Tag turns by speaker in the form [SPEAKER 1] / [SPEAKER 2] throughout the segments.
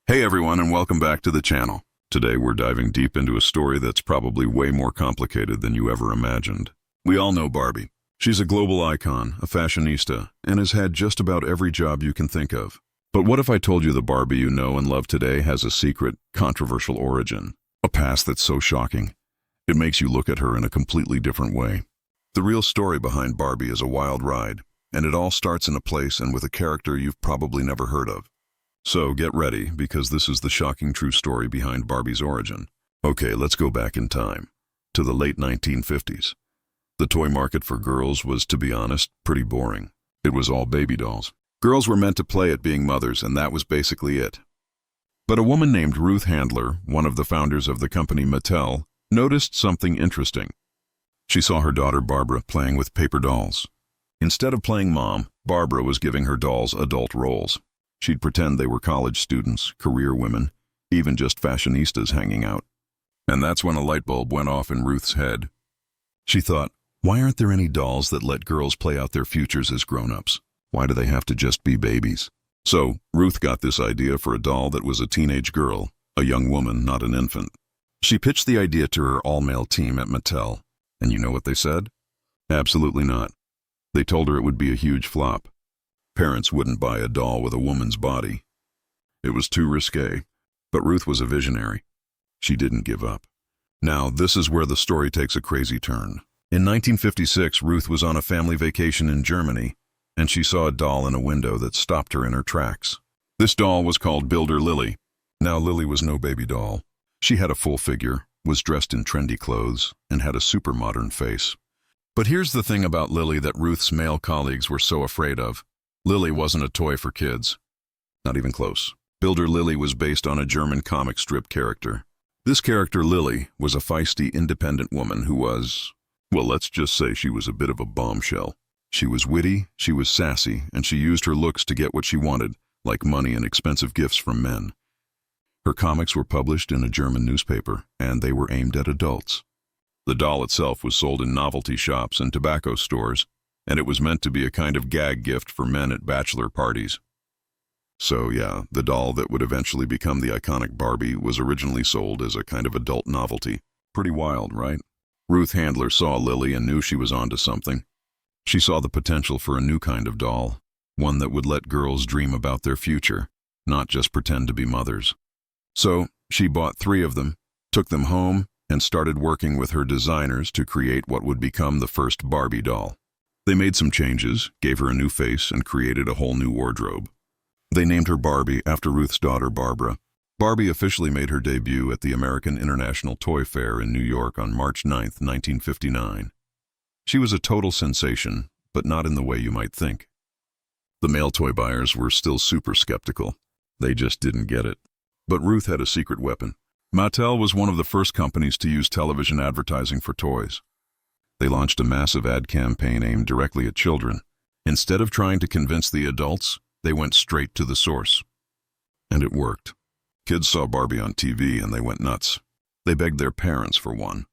[SPEAKER 1] Hey everyone, and welcome back to the channel. Today we're diving deep into a story that's probably way more complicated than you ever imagined. We all know Barbie. She's a global icon, a fashionista, and has had just about every job you can think of. But what if I told you the Barbie you know and love today has a secret, controversial origin? A past that's so shocking, it makes you look at her in a completely different way. The real story behind Barbie is a wild ride, and it all starts in a place and with a character you've probably never heard of. So get ready, because this is the shocking true story behind Barbie's origin. Okay, let's go back in time, to the late 1950s. The toy market for girls was, to be honest, pretty boring. It was all baby dolls. Girls were meant to play at being mothers, and that was basically it. But a woman named Ruth Handler, one of the founders of the company Mattel, noticed something interesting. She saw her daughter Barbara playing with paper dolls. Instead of playing mom, Barbara was giving her dolls adult roles. She'd pretend they were college students, career women, even just fashionistas hanging out. And that's when a light bulb went off in Ruth's head. She thought, why aren't there any dolls that let girls play out their futures as grown-ups? Why do they have to just be babies? So, Ruth got this idea for a doll that was a teenage girl, a young woman, not an infant. She pitched the idea to her all-male team at Mattel. And you know what they said? Absolutely not. They told her it would be a huge flop. Parents wouldn't buy a doll with a woman's body. It was too risque, but Ruth was a visionary. She didn't give up. Now, this is where the story takes a crazy turn. In 1956, Ruth was on a family vacation in Germany, and she saw a doll in a window that stopped her in her tracks. This doll was called Bild Lilli. Now, Lily was no baby doll. She had a full figure, was dressed in trendy clothes, and had a super modern face. But here's the thing about Lily that Ruth's male colleagues were so afraid of. Lily wasn't a toy for kids. Not even close. Bild Lilli was based on a German comic strip character. This character, Lily, was a feisty, independent woman who was, well, let's just say she was a bit of a bombshell. She was witty, she was sassy, and she used her looks to get what she wanted, like money and expensive gifts from men. Her comics were published in a German newspaper, and they were aimed at adults. The doll itself was sold in novelty shops and tobacco stores, and it was meant to be a kind of gag gift for men at bachelor parties. So yeah, the doll that would eventually become the iconic Barbie was originally sold as a kind of adult novelty. Pretty wild, right? Ruth Handler saw Lily and knew she was onto something. She saw the potential for a new kind of doll, one that would let girls dream about their future, not just pretend to be mothers. So she bought 3 of them, took them home, and started working with her designers to create what would become the first Barbie doll. They made some changes, gave her a new face, and created a whole new wardrobe. They named her Barbie after Ruth's daughter Barbara. Barbie officially made her debut at the American International Toy Fair in New York on March 9, 1959. She was a total sensation, but not in the way you might think. The male toy buyers were still super skeptical. They just didn't get it. But Ruth had a secret weapon. Mattel was one of the first companies to use television advertising for toys. They launched a massive ad campaign aimed directly at children. Instead of trying to convince the adults, they went straight to the source. And it worked. Kids saw Barbie on TV and they went nuts. They begged their parents for one.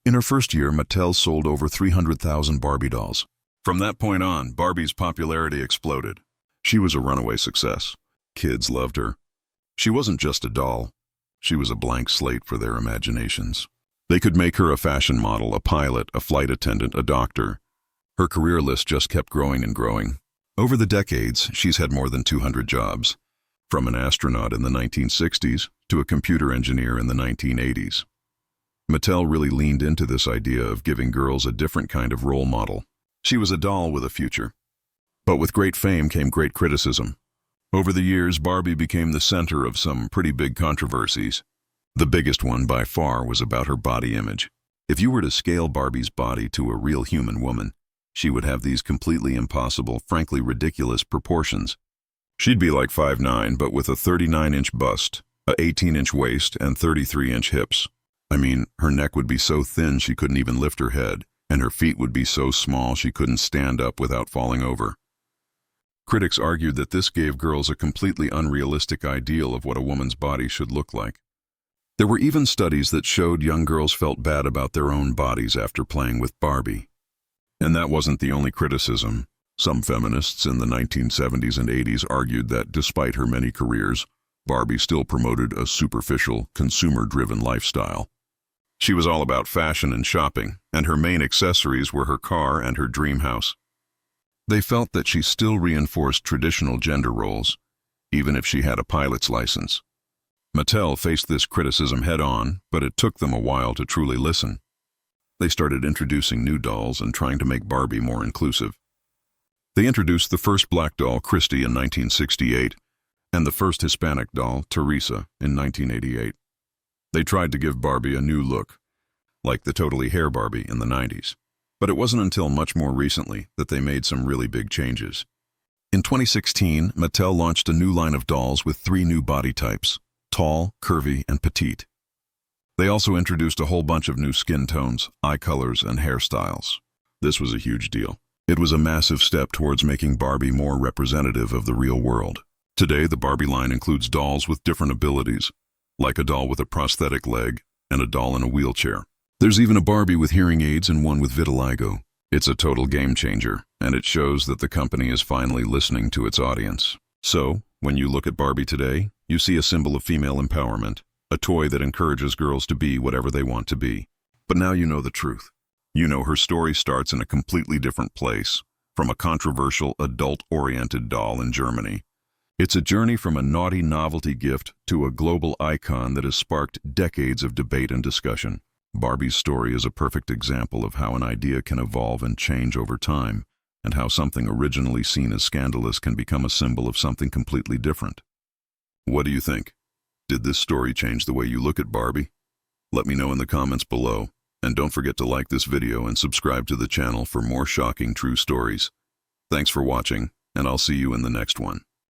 [SPEAKER 1] In her first year, Mattel sold over 300,000 Barbie dolls. From that point on, Barbie's popularity exploded. She was a runaway success. Kids loved her. She wasn't just a doll. She was a blank slate for their imaginations. They could make her a fashion model, a pilot, a flight attendant, a doctor. Her career list just kept growing and growing. Over the decades, she's had more than 200 jobs, from an astronaut in the 1960s to a computer engineer in the 1980s. Mattel really leaned into this idea of giving girls a different kind of role model. She was a doll with a future. But with great fame came great criticism. Over the years, Barbie became the center of some pretty big controversies. The biggest one by far was about her body image. If you were to scale Barbie's body to a real human woman, she would have these completely impossible, frankly ridiculous proportions. She'd be like 5'9", but with a 39-inch bust, a 18-inch waist, and 33-inch hips. I mean, her neck would be so thin she couldn't even lift her head, and her feet would be so small she couldn't stand up without falling over. Critics argued that this gave girls a completely unrealistic ideal of what a woman's body should look like. There were even studies that showed young girls felt bad about their own bodies after playing with Barbie. And that wasn't the only criticism. Some feminists in the 1970s and 80s argued that despite her many careers, Barbie still promoted a superficial, consumer-driven lifestyle. She was all about fashion and shopping, and her main accessories were her car and her dream house. They felt that she still reinforced traditional gender roles, even if she had a pilot's license. Mattel faced this criticism head-on, but it took them a while to truly listen. They started introducing new dolls and trying to make Barbie more inclusive. They introduced the first black doll, Christy, in 1968, and the first Hispanic doll, Teresa, in 1988. They tried to give Barbie a new look, like the totally hair Barbie in the 90s. But it wasn't until much more recently that they made some really big changes. In 2016, Mattel launched a new line of dolls with 3 new body types: tall, curvy, and petite. They also introduced a whole bunch of new skin tones, eye colors, and hairstyles. This was a huge deal. It was a massive step towards making Barbie more representative of the real world. Today, the Barbie line includes dolls with different abilities, like a doll with a prosthetic leg and a doll in a wheelchair. There's even a Barbie with hearing aids and one with vitiligo. It's a total game changer, and it shows that the company is finally listening to its audience. So, when you look at Barbie today, you see a symbol of female empowerment, a toy that encourages girls to be whatever they want to be. But now you know the truth. You know her story starts in a completely different place, from a controversial, adult-oriented doll in Germany. It's a journey from a naughty novelty gift to a global icon that has sparked decades of debate and discussion. Barbie's story is a perfect example of how an idea can evolve and change over time, and how something originally seen as scandalous can become a symbol of something completely different. What do you think? Did this story change the way you look at Barbie? Let me know in the comments below. And don't forget to like this video and subscribe to the channel for more shocking true stories. Thanks for watching, and I'll see you in the next one.